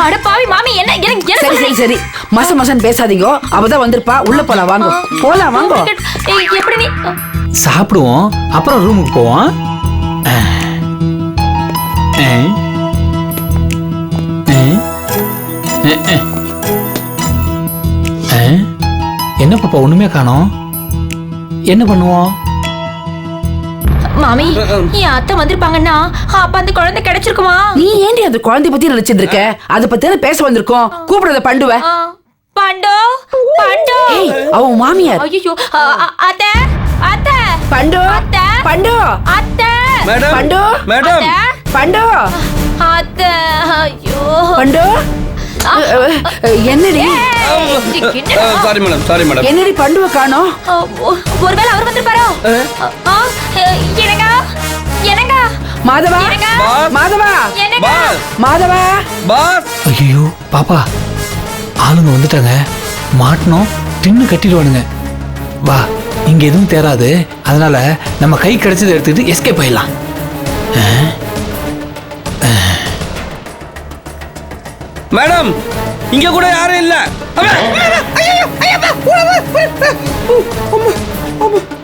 அட பாவி மாமி, என்ன சரி சரி சரி, மசன் பேசாதீங்க. அவதான் வந்திருப்பா, உள்ள போலாம் வாங்க. போலாம் வாங்க. எப்படி நீ சாப்பிடுவோம், அப்புறம் ரூமுக்கு போவோம். என்ன பாப்பா ஒண்ணுமே காணோம்? என்ன பண்ணுவோம்? மாமி, என் அத்தை வந்திருப்பாங்கன்னா அப்ப அந்த குழந்தை கிடைச்சிருக்குமா? நீ ஏண்டி அந்த குழந்தை பத்தி நினைச்சிட்டு இருக்க? அத பத்தி பேச வந்திருக்கோம். கூப்பிடுறத பண்டுவ. பண்டோ பண்டோ, அவன் மாமியார். ஐயோ அத்தை அத்தை பண்டு அத்தை பண்டு அத்தை மேடம் பண்டு மேடம் பண்டு அத்தை. ஐயோ பண்டு, என்னடி சாரி மேடம் என்னடி பண்டுவ காணோம்? ஒருவேளை அவர் வந்திருப்பாரோ? என்னங்க மாதவா மாதவா மாதவா. பாஸ், ஐயோ பாப்பா, ஆளுங்க வந்துட்டாங்க. மாட்டணும், தின்னு கட்டிடுவானுங்க. வா, இங்க எதுவும் தேராது. அதனால நம்ம கை கிடைச்சதை எடுத்துக்கிட்டு எஸ்கேப் ஆயிடலாம். மேடம் இங்க கூட யாரும் இல்ல.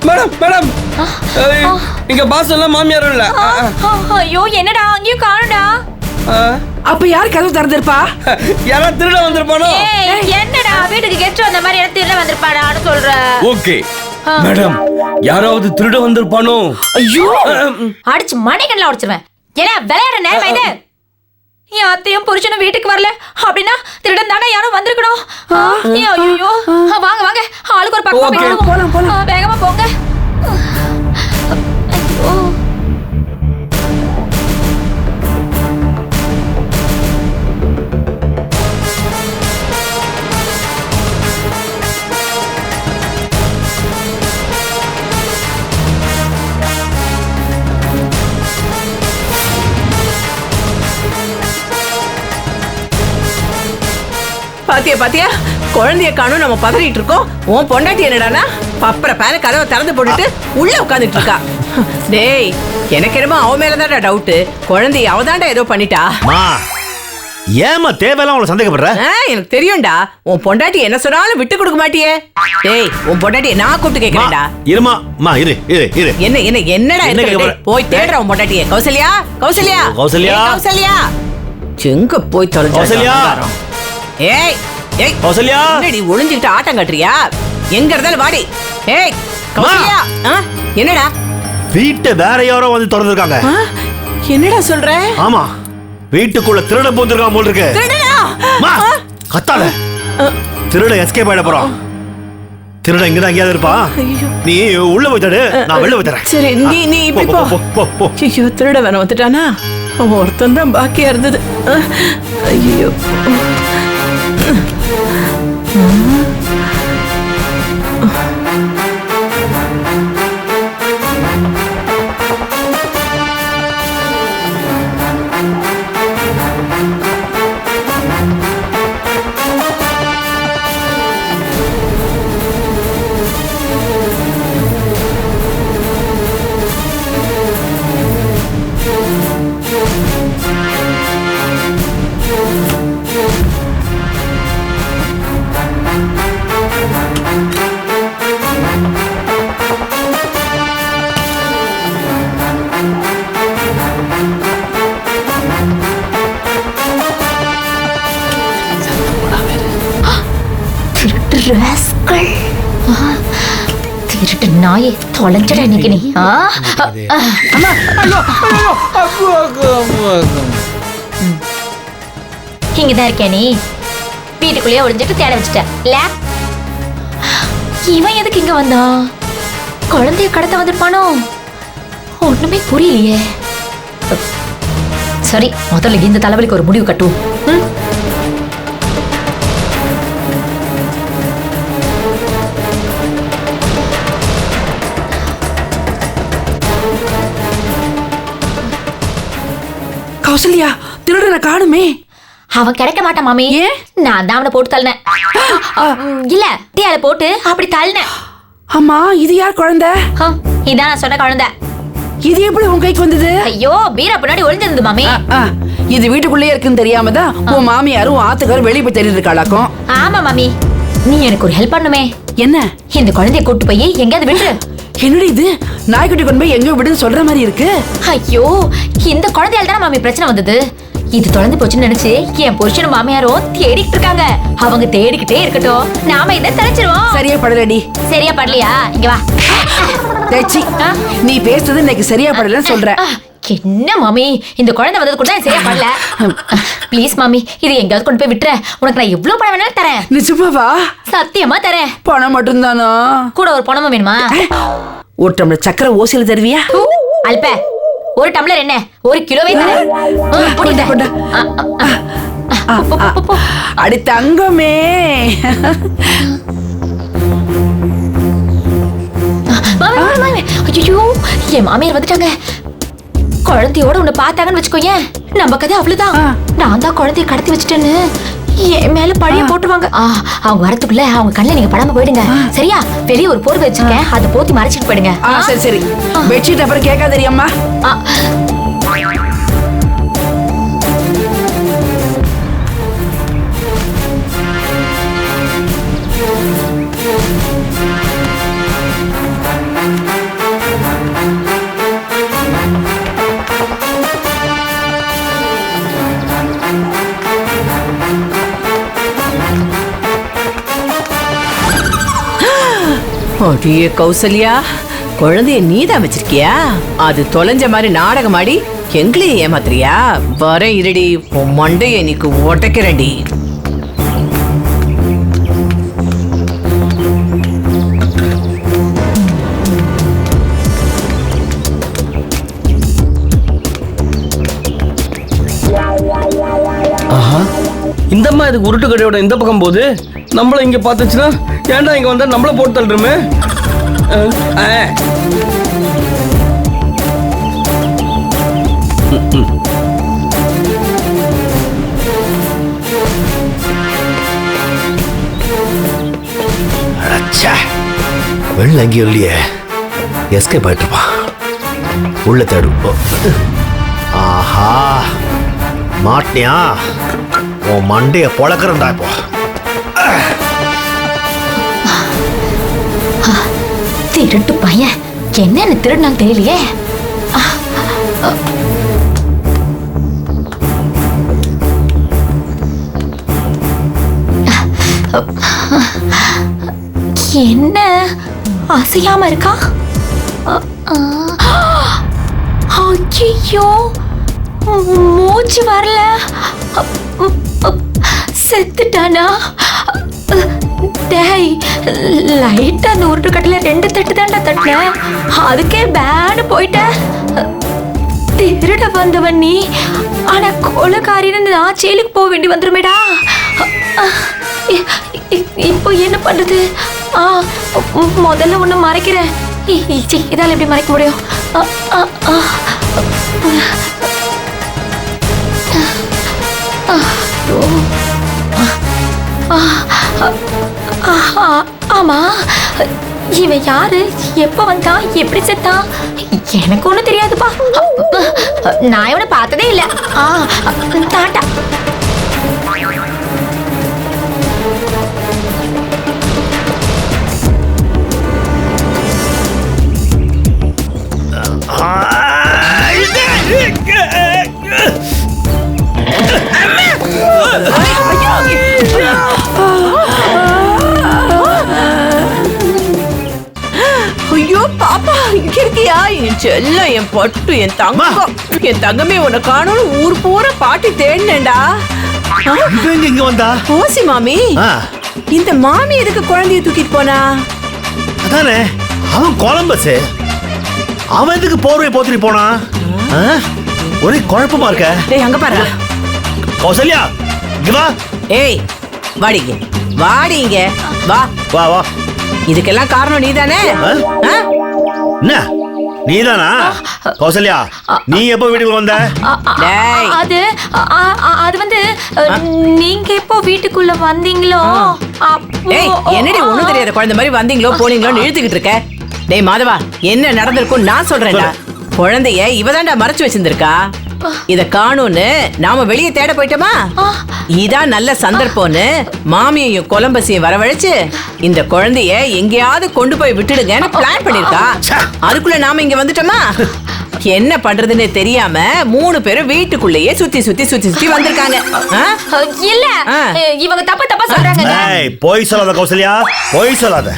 மேடம் மேடம், இங்க பாஸ் எல்லாம் மாமியாரும் இல்ல. ஐயோ என்னடா, அங்கேயும் காணுடா. அப்ப யார் கதவு திறந்திருப்பா? யாராவது திருட வந்திருப்பானோ? என்னடா வீட்டுக்கு கெஸ்ட் வந்த மாதிரி எனக்கு திருட வந்திருப்பாடான்னு சொல்ற? ஓகே மேடம், யாராவது திருட வந்திருப்பானோ? ஐயோ, அடிச்சு மணிக்கண்ணில் உடைச்சிருவேன். ஏன்னா விளையாட நேரம் இது. என் அத்தையும் புருஷனும் வீட்டுக்கு வரல அப்படின்னா திருடன் தானே யாரும் வந்திருக்கணும். ஐயோ வாங்க வாங்க, ஆளுக்கு ஒரு பக்கம் போலாம். வேகமா போங்க. ஐயோ பாத்தியா குழந்தைய காணும், நம்ம பதறிட்டு இருக்கோம். உன் பொண்டாட்டி என்னடானா பப்பர பேன கதவை திறந்து போட்டுட்டு உள்ள உட்காந்துட்டு இருக்கா. டேய், எனக்கு என்னமோ அவ மேலதான்டா டவுட். குழந்தைய அவதான்டா ஏதோ பண்ணிட்டா. ஏமா தேவையெல்லாம் உங்களை சந்தேகப்படுற? எனக்கு தெரியும்டா, உன் பொண்டாட்டி என்ன சொன்னாலும் விட்டு கொடுக்க மாட்டியே. டேய், உன் பொண்டாட்டியை நான் கூப்பிட்டு கேட்கிறேன்டா. இருமா மா, இரு. என்னடா போய் தேடுற உன் பொண்டாட்டியை. கௌசல்யா எங்க போய் தொலைஞ்சா? ஏய் ஏய் கௌசல்யா, என்னடி ஒளிஞ்சிட்டு ஆட்டம் கட்டுறியா? எங்க இருந்தாலும் வாடி. ஏய் கௌசல்யா, என்னடா வீட்டை வேற யாரோ வந்து திறந்துருக்காங்க. என்னடா சொல்ற? ஆமா, வீட்டுக்குள்ள திருட போந்திருக்கான் போல் இருக்கு. திருடனா? கத்தால, திருட எஸ்கேப் ஆயிட போறான். திருட இங்கதான் எங்கேயாவது இருப்பான். நீ உள்ள போய் தடு, நான் வெளில போய் தரேன். சரி, நீ இப்படி போ. ஐயோ, திருட வேணும் வந்துட்டானா? ஒருத்தன் தான் பாக்கியா இருந்தது. ஐயோ திருட்டு நாயே, தொலைஞ்சட இன்னைக்கு நீ. இங்கதான் இருக்கேன். நீ வீட்டுக்குள்ளேயே ஒளிஞ்சிட்டு தேட வச்சுட்ட இல்ல? இவன் எதுக்கு இங்க வந்தான்? குழந்தைய கடத்த வந்திருப்பானோ? ஒண்ணுமே புரியலையே. சரி, முதல்ல இந்த தலைவலிக்கு ஒரு முடிவு கட்டுவோம். கௌசல்யா, திருடனை காணுமே. அவன் கிடைக்க மாட்டான் மாமி. நான் தான் அவனை போட்டு தள்ளினேன். இல்ல, டீயால போட்டு அப்படி தள்ளினேன். அம்மா, இது யார் குழந்தை? இதான் நான் சொன்ன குழந்தை. இது எப்படி உன் கைக்கு வந்தது? ஐயோ, பீரா பின்னாடி ஒளிஞ்சிருந்து மாமி. இது வீட்டுக்குள்ளேயே இருக்குன்னு தெரியாம தான் உன் மாமியாரும் உன் ஆத்துக்காரும் வெளியே போய் தெரியுது இருக்காளாக்கும். ஆமா மாமி, நீ எனக்கு ஒரு ஹெல்ப் பண்ணுமே. என்ன? இந்த குழந்தைய கூட்டு போய் எங்கயாவது விட்டு. என்னடி இது, நாய்க்குட்டி கொண்டு போய் எங்கேயோ விடுன்னு சொல்ற மாதிரி இருக்கு. ஐயோ, இந்த குழந்தையால தானே மாமி பிரச்சனை வந்தது. இது தொலைந்து போச்சுன்னு நினைச்சு என் புருஷனும் மாமியாரும் தேடிக்கிட்டு இருக்காங்க. அவங்க தேடிக்கிட்டே இருக்கட்டும், நாம இதை தெரிஞ்சிருவோம். சரியா படலடி. சரியா படலையா? இங்க வா. தேச்சி, நீ பேசுறது இன்னைக்கு சரியா படலன்னு சொல்ற. என்ன மாமி, இந்த குழந்தை வந்தது கூட சரியா படல. ப்ளீஸ் மாமி, இது எங்கயாவது கொண்டு போய் விட்டுற. உனக்கு நான் எவ்வளவு பணம் வேணாலும் தரேன். நிஜமாவா? சத்தியமா தரேன். பணம் மட்டும்தானா? கூட ஒரு பணமும் வேணுமா? ஒரு டம்ளர் சக்கரை ஓசியில தருவியா? அல்ப, ஒரு டம்ளர் என்ன, ஒரு கிலோவே தரேன். கொண்டா. அடி தங்கமே. ஐயோ, என் மாமியார் வந்துட்டாங்க. குழந்தையோட உன்னை பார்த்தாங்கன்னு வச்சுக்கோயேன், நம்ம கதை அவ்வளவுதான். நான் தான் குழந்தைய கடத்தி வச்சுட்டேன்னு என் மேல பழைய போட்டுருவாங்க. அவங்க வரத்துக்குள்ள அவங்க கண்ணில் நீங்க படாம போயிடுங்க. சரியா? வெளியே ஒரு போர்வை வச்சிருக்கேன், அதை போத்தி மறைச்சிட்டு போயிடுங்க. சரி சரி. பெட்ஷீட் அப்புறம் கேட்காது தெரியாமா? அடியே கௌசல்யா, குழந்தைய நீதான் வச்சிருக்கியா? அது தொலைஞ்ச மாதிரி நாடகம் ஆடி எங்களையும் ஏமாத்துறியா? வர இருடி, உன் மண்டைய இன்னைக்கு உடைக்கிறேன்டி. இந்த அம்மா இதுக்கு உருட்டு கடையோட இந்த பக்கம் போகுது. நம்மள இங்க பார்த்துச்சுன்னா ஏன்டா இங்க வந்தா நம்மள போட்டு தள்ளுறமே. வெளில எங்கேயும் இல்லையே, எஸ்கேப் ஆயிட்டு இருப்பான். உள்ள தேடு. ஆஹா, மாட்டியா? உன் மண்டைய பொழக்கிறண்டா இப்போ. திருட்டு பையன் என்னன்னு திருடினாலும் தெரியலையே. என்ன அசையாம இருக்கா? ஐயோ, மூச்சு வரல. செத்துட்டானா? டேய், லைட்டா அந்த உருட்டு கட்டில 2 தட்டு தாண்டா தட்டின, அதுக்கே பேனு போயிட்ட. திருட வந்தவன் நீ, ஆனா கொலைக்காரின்னு நான் ஜெயிலுக்கு போக வேண்டி வந்துருமேடா. இப்போ என்ன பண்றது? முதல்ல ஒண்ணு மறைக்கிறேன். இதால எப்படி மறைக்க முடியும்? ஆமா, இவன் யாரு? எப்ப வந்தான்? எப்படி செத்தான்? எனக்கு ஒண்ணும் தெரியாதுப்பா. நான் இவனை பார்த்ததே இல்ல. டாட்டா. ஐயோ பாப்பா, இங்க இருக்கியா? என் செல்லம், என் பட்டு, என் தங்கம், என் தங்கமே, உன்னை காணோன்னு ஊர் பூரா பாட்டி தேடினேன்டா. இங்க வந்தா ஓசி மாமி, இந்த மாமி எதுக்கு குழந்தைய தூக்கிட்டு போனா? அதானே, அவன் கொலம்பஸ். அவன் எதுக்கு போர்வை போத்திட்டு போனா? ஒரே குழப்பமா இருக்க. டேய், அங்க பாரு. கௌசல்யா, இங்க வா. ஏய், வாடிங்க, வாடிங்க, வா வா வா. இதுக்கெல்லாம் காரணம் நீதானே? என்ன, நீதானா? கௌசல்யா, நீ எப்ப வீட்டுக்கு வந்த? அது வந்து நீங்க எப்போ வீட்டுக்குள்ள வந்தீங்களோ அப்போ. ஏய், என்னடி ஒண்ணும் தெரியாத குழந்தை மாதிரி வந்தீங்களோ போனீங்களோன்னு இழுத்துக்கிட்டு இருக்க? டேய் மாதவா, என்ன நடந்திருக்கும் நான் சொல்றேன்டா. குழந்தைய இவதாண்டா மறைச்சு வச்சிருந்திருக்கா. இத காணும்னு நாம வெளியே தேட போயிட்டோமா இதான் நல்ல சந்தர்ப்பம்னு மாமியையும் கொலம்பசியும் வரவழைச்சு இந்த குழந்தைய எங்கேயாவது கொண்டு போய் விட்டுடுங்கன்னு பிளான் பண்ணிருக்கா. அதுக்குள்ள நாம இங்க வந்துட்டோமா? என்ன பண்றதுன்னு தெரியாம 3 பேரும் வீட்டுக்குள்ளேயே சுத்தி வந்திருக்காங்க. இல்ல இவங்க தப்பா சொல்றாங்க. போய் சொல்லாத கௌசல்யா, போய் சொல்லாத.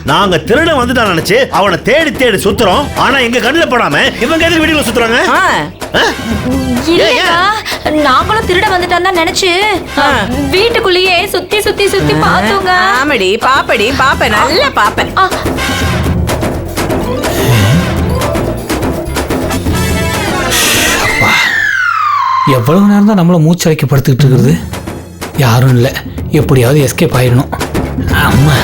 நாங்க திருட வந்துட்டான் நினைச்சு அவனை தேடி சுத்துறோம். ஆனா எங்க கண்ணுல படாம இவங்க எதுக்கு வீட்டுல சுத்துறாங்க? இல்லையா, நாங்களும் திருட வந்துட்டான் தான் நினைச்சு வீட்டுக்குள்ளேயே சுத்தி பார்த்தோங்க. ஆமடி பாப்ப நல்லா பாப்ப. எவ்வளவு நேரம் தான் நம்மள மூச்சடைக்க படுத்துக்கிட்டு இருக்கிறது? யாரும் இல்லை, எப்படியாவது எஸ்கேப் ஆயிடணும். அம்மா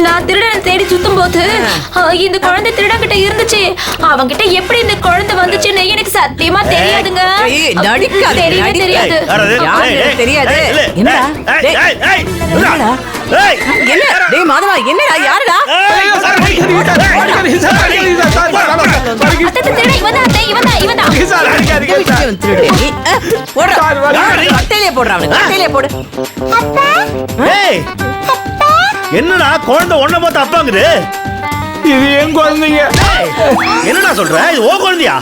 நான் திருடனை தேடி சுத்தும் போது இந்த குழந்தை திருடங்கிட்ட இருந்துச்சு. அவங்கிட்ட எப்படி இந்த குழந்தை வந்துச்சுன்னு எனக்கு சத்தியமா தெரியாதுங்க. தெரியவே தெரியாது. தெரியாது. மாதவா என்னடா யாருடா? என்னடா குழந்தை ஒன்ன பார்த்து அப்பாங்குது? இது என் குழந்தைங்க. என்னடா சொல்ற? இது ஓ குழந்தையா?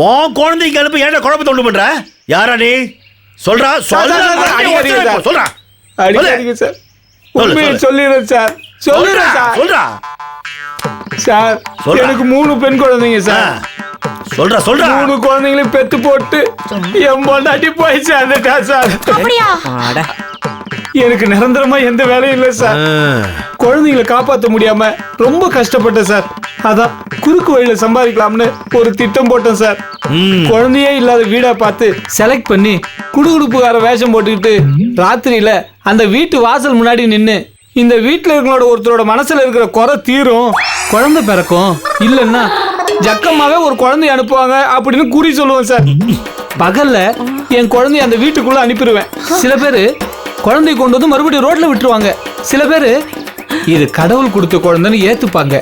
உன் குழந்தைக்கு அனுப்பி ஏன்டா குழப்பத்தை உண்டு பண்ற? யாரா நீ? சொல்றா சொல்றா. அடிக்காதீங்க சார். உண்மையை சொல்லிடுறேன் சார். சொல்லுறேன் சார். சொல்றா சார், எனக்கு 3 பெண் குழந்தைங்க சார். சொல்றா 3 குழந்தைங்களையும் பெத்து போட்டு என் பொண்டாட்டி போய் சேர்ந்துட்டா சார். அப்படியா? எனக்கு நிரந்தரமா எந்த வேலையும் இல்லை சார். குழந்தைங்களை காப்பாற்ற முடியாம ரொம்ப கஷ்டப்பட்டேன் சார். அதான் குறுக்கு வழியில சம்பாதிக்கலாம்னு ஒரு திட்டம் போட்டேன் சார். குழந்தையே இல்லாத வீடா பார்த்து செலக்ட் பண்ணி குடுகுடுப்புக்கார வேஷம் போட்டுக்கிட்டு ராத்திரியில அந்த வீட்டு வாசல் முன்னாடி நின்னு இந்த வீட்டுல இருக்கிறோட ஒருத்தரோட மனசுல இருக்கிற குறை தீரும், குழந்தை பிறக்கும், இல்லைன்னா ஜக்கமாவே ஒரு குழந்தைய அனுப்புவாங்க அப்படின்னு கூறி சொல்லுவேன் சார். பகல்ல என் குழந்தைய அந்த வீட்டுக்குள்ள அனுப்பிடுவேன். சில பேரு குழந்தை கொண்டு வந்து மறுபடியும் ரோட்ல விட்டுருவாங்க. சில பேரு இது கடவுள் கொடுத்த குழந்தைன்னு ஏத்துப்பாங்க.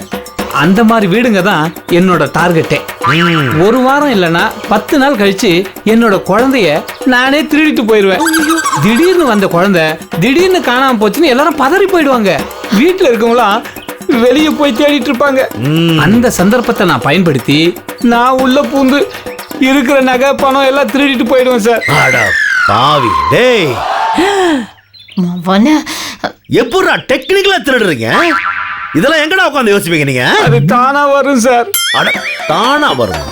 அந்த மாதிரி வீடுங்க தான் என்னோட டார்கெட்டே. 1 வாரம் இல்லைன்னா 10 நாள் கழிச்சு என்னோட குழந்தைய நானே திருடிட்டு போயிடுவேன். திடீர்னு வந்த குழந்தை திடீர்னு காணாம போச்சுன்னு எல்லாரும் பதறி போயிடுவாங்க. வீட்டுல இருக்கவங்களாம் வெளியே போய் தேடிட்டு இருப்பாங்க. அந்த சந்தர்ப்பத்தை நான் பயன்படுத்தி நான் உள்ள பூந்து இருக்கிற நகை பணம் எல்லாம் திருடிட்டு போயிடுவேன் சார். எப்படா டெக்னிக்கலா திருடுறீங்க? இதெல்லாம் எங்கடா உட்கார்ந்து யோசிப்பீங்க நீங்க? அது தானா வரும் சார். தானா வரும்?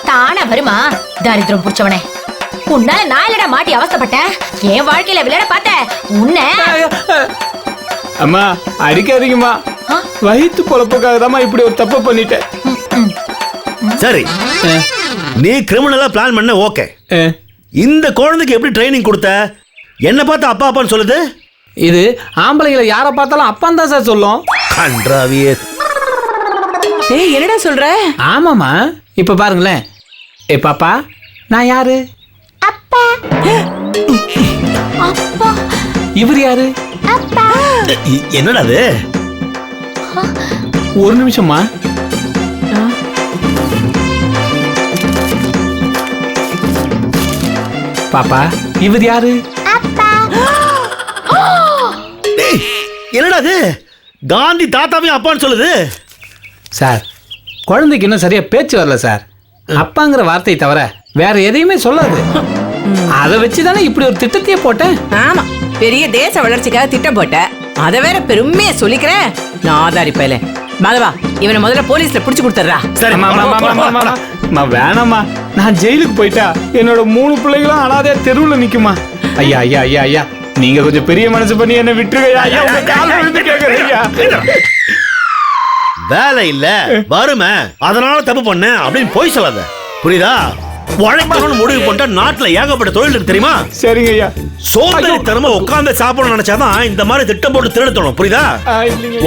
தானா வருமா? தரித்திரம் புடிச்சவனே, உன்னால நான் இல்லடா மாட்டி அவஸ்தைப்பட்டேன். என் வாழ்க்கையில விளையாட பார்த்தேன் உன்னை. அம்மா அடிக்காதீங்கம்மா. வயிற்று பொழப்புக்காக தான் இப்படி ஒரு தப்பு பண்ணிட்டேன். சரி, நீ கிரிமினலா பிளான் பண்ண ஓகே. இந்த குழந்தைக்கு எப்படி ட்ரைனிங் கொடுத்த? என்ன பார்த்து அப்பா அப்பான்னு சொல்லுது? இது ஆம்பளைங்களை யாரை பார்த்தாலும் அப்பான் தான் சார் சொல்லும். கன்றாவியே. ஏய் என்னடா சொல்ற? ஆமாமா, இப்ப பாருங்களேன். ஏ பாப்பா, நான் யாரு? அப்பா. அப்பா. இவர் யாரு? அப்பா. என்னடா அது? ஒரு நிமிஷமா. பாப்பா, இவர் யாரு? அப்பா. என்னடா அது? காந்தி தாத்தாவையும் அப்பான்னு சொல்லுது. சார், குழந்தைக்கு இன்னும் சரியா பேச்சு வரல சார். அப்பாங்கிற வார்த்தை தவிர வேற எதையுமே சொல்லாது. அதை வச்சுதானே இப்படி ஒரு திட்டத்தையே போட்டேன். ஆமா, பெரிய தேச வளர்ச்சிக்காக திட்டம் போட்ட. அத வேற பெருமையா சொல்லிக்கிறேன். நான் ஆதாரிப்பேல. மாதவா, இவனை முதல்ல போலீஸ்ல புடிச்சு கொடுத்துறா. சரி, வேணாமா, நான் ஜெயிலுக்கு போயிட்டா என்னோட 3 பிள்ளைகளும் அனாதையா தெருவுல நிக்குமா. ஐயா ஐயா ஐயா ஐயா, நீங்க கொஞ்சம் பெரிய மனசு பண்ணி என்ன விட்டுருங்க ஐயா. உங்க கால்ல விழுந்து கேக்குறீங்க. வேலை இல்ல, வறுமை, அதனால தப்பு பண்ண அப்படின்னு போய் சொல்லாத, புரியுதா? உழைக்கணும்னு முடிவு பண்ணிட்டா நாட்டுல ஏகப்பட்ட தொழில் இருக்கு தெரியுமா? சரிங்க ஐயா. சோம்பேறித்தனமா உட்கார்ந்து சாப்பிடணும்னு நினைச்சாதான் இந்த மாதிரி திட்டம் போட்டு திருடத்தணும், புரியுதா?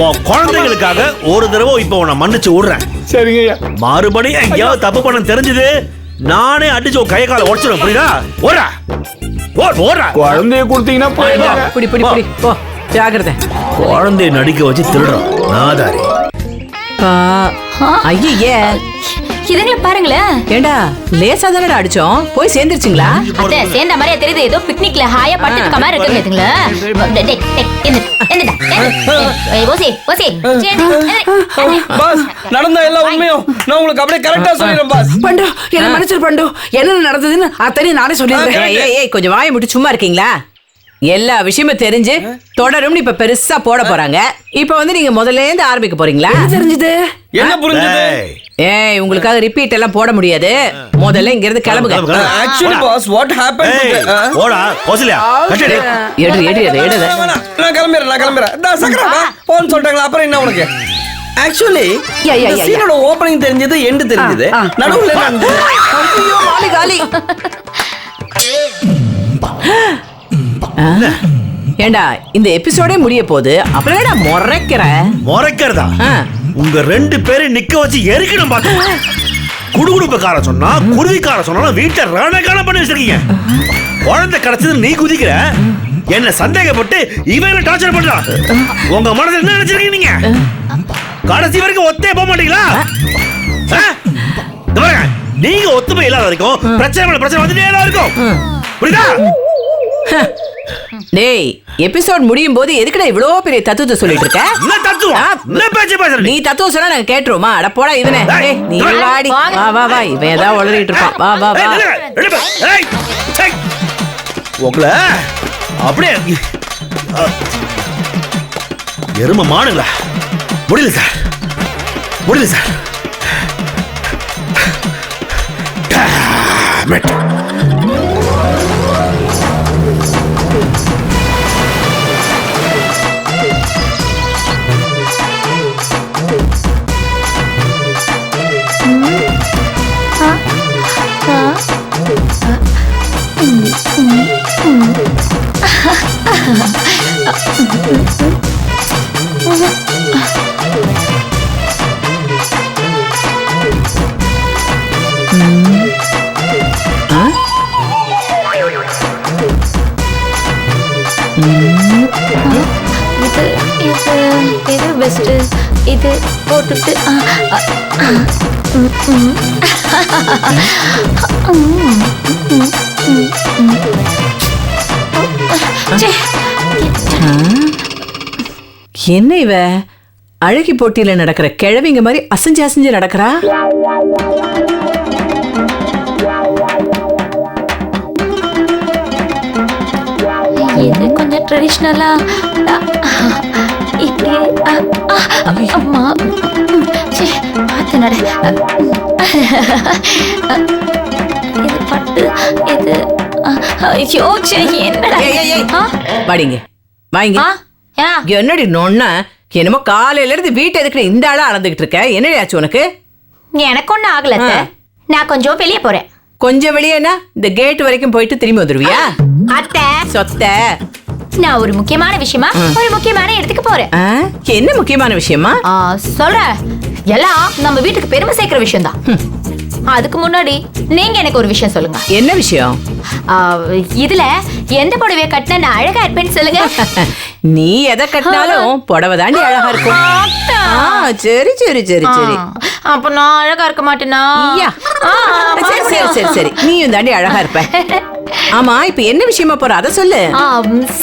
உன் குழந்தைகளுக்காக ஒரு தடவை இப்ப உன்னை மன்னிச்சு விடுறேன். சரிங்க ஐயா. மறுபடியும் எங்கேயாவது தப்பு பண்ண தெரிஞ்சது நானே அடிச்சு உன் கை காலை உடச்சிடும் புரியுதா? ஓடா ஓடா. குழந்தைய கொடுத்தீங்கன்னா போயிடுவாங்க. இப்படி இப்படி இப்படி போ, ஜாகிரதை. குழந்தைய நடிக்க வச்சு திருடுறோம் நாதாரி. ஐயே, இதுங்களை பாருங்களேன். ஏண்டா லேசா தானடா அடிச்சோம், போய் சேர்ந்துருச்சுங்களா? அத்தை சேர்ந்த மாதிரியே தெரியுது. ஏதோ பிக்னிக்ல ஹாயா படுத்து இருக்க மாதிரி இருக்குங்க இதுங்களா. பாஸ் நடந்த எல்லா உண்மையும் நான் உங்களுக்கு அப்படியே கரெக்டா சொல்லிடுறேன் பாஸ். பண்டு என்ன மன்னிச்சிரு பண்டு. என்ன நடந்ததுன்னு அத்தனையும் நானே சொல்லிடுறேன். ஏய் கொஞ்சம் வாயை முட்டி சும்மா இருக்கீங்களா? எல்லா விஷயமும் தெரிஞ்சு தொடரும்னு இப்ப பெருசா போட போறாங்க. இப்ப வந்து நீங்க முதல்ல இருந்து ஆரம்பிக்க போறீங்களா? தெரிஞ்சது என்ன புரிஞ்சது? ஏய் உங்களுக்காக ரிப்பீட் எல்லாம் போட முடியாது. முதல்ல இங்க இருந்து கிளம்புங்க. Actually boss what happened? ஓடா ஓசிலியா கட்டடி. எடு நான் கிளம்புறேன். நான் சக்கரா வா போன்னு சொல்றாங்களா, அப்புறம் என்ன உனக்கு? ஆக்சுவலி இந்த சீனோட ஓபனிங் தெரிஞ்சது, எண்ட் தெரிஞ்சது, நடுவுல வந்து ஐயோ காலி காலி. ஏண்டா இந்த எபிசோடே முடிய போகுது, அப்புறம் ஏடா முறைக்கிறதா? உங்க ரெண்டு பேரும் நிக்க வச்சு எரிக்கணும் பாக்க. குடுகுடுப்புக்கார சொன்னா குருவிக்கார சொன்னா வீட்டை ரணகான பண்ணி வச்சிருக்கீங்க. குழந்தை கிடைச்சது நீ குதிக்கிற, என்ன சந்தேகப்பட்டு இவன் டார்ச்சர் பண்றான். உங்க மனசுல என்ன நினைச்சிருக்கீங்க நீங்க? கடைசி வரைக்கும் ஒத்தே போக மாட்டீங்களா? நீங்க ஒத்துமை இல்லாத வரைக்கும் பிரச்சனை வந்துட்டே தான் இருக்கும். புரியுதா? டேய் எபிசோட் முடியும் போது எதுக்குடா இவ்ளோ பெரிய தத்துவத்தை சொல்லிட்டு இருக்க? என்ன தத்துவம்? என்ன பேச்சு பேசுற நீ தத்துவம் சொன்னா நாங்க கேட்டுருவோமா? அட போடா இவனே. ஏய் நீ வாடி. வா இவன் ஏதாவது உளறிட்டு இருப்பான். வா உங்கள அப்படியே எரும மாடுங்களா? முடியல சார். இது பெஸ்ட். இது போட்டுட்டு என்ன இவ அழகி போட்டியில நடக்கிற கிழவிங்க மாதிரி அசைஞ்சு நடக்கிறா? இது கொஞ்சம் ட்ரெடிஷ்னலா இப்படி அம்மா பார்த்து நட. இது பட்டு இது ஐயோ என்னடா வாடிங்க வாங்க. என்னடி நொன்னா என்னமோ காலையில இருந்து வீட்டை எதுக்கு இந்த ஆளா அளந்துகிட்டு இருக்க? என்னடி ஆச்சு உனக்கு? எனக்கு ஒண்ணு ஆகல. நான் கொஞ்சம் வெளியே போறேன். கொஞ்சம் வெளியேனா இந்த கேட் வரைக்கும் போயிட்டு திரும்பி வந்துருவியா? அத்தை சொத்த நான் ஒரு முக்கியமான விஷயமா ஒரு முக்கியமான இடத்துக்கு போறேன். என்ன முக்கியமான விஷயமா? சொல்றேன். எல்லாம் நம்ம வீட்டுக்கு பெருமை சேர்க்கிற விஷயம் தான். அதுக்கு முன்னாடி நீங்க எனக்கு ஒரு விஷயம் சொல்லுங்க. என்ன விஷயம்? இதுல எந்த புடவைய கட்டினா நான் அழகா இருப்பேன்னு சொல்லுங்க. நீ எதை கட்டினாலும் புடவை தாண்டி அழகா இருக்கும். சரி சரி சரி சரி. அப்ப நான் அழகா இருக்க மாட்டேனா? சரி சரி சரி சரி நீயும் தாண்டி அழகா இருப்ப. ஆமா இப்ப என்ன விஷயமா போற அத சொல்லு.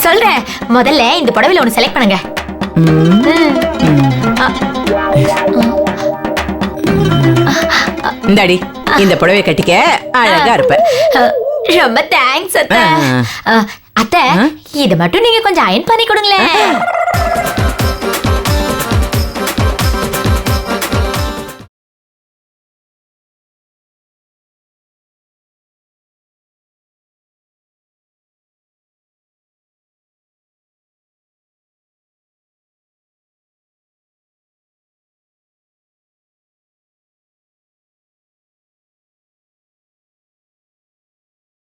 சொல்றேன். முதல்ல இந்த புடவையில ஒன்னு செலக்ட் பண்ணுங்க. இந்தாடி இந்த புடவை கட்டிக்க அழகா இருப்ப. ரொம்ப தேங்க்ஸ் அத்தை. அத்தை இத மட்டும் நீங்க கொஞ்சம் அயன் பண்ணி கொடுங்களேன்.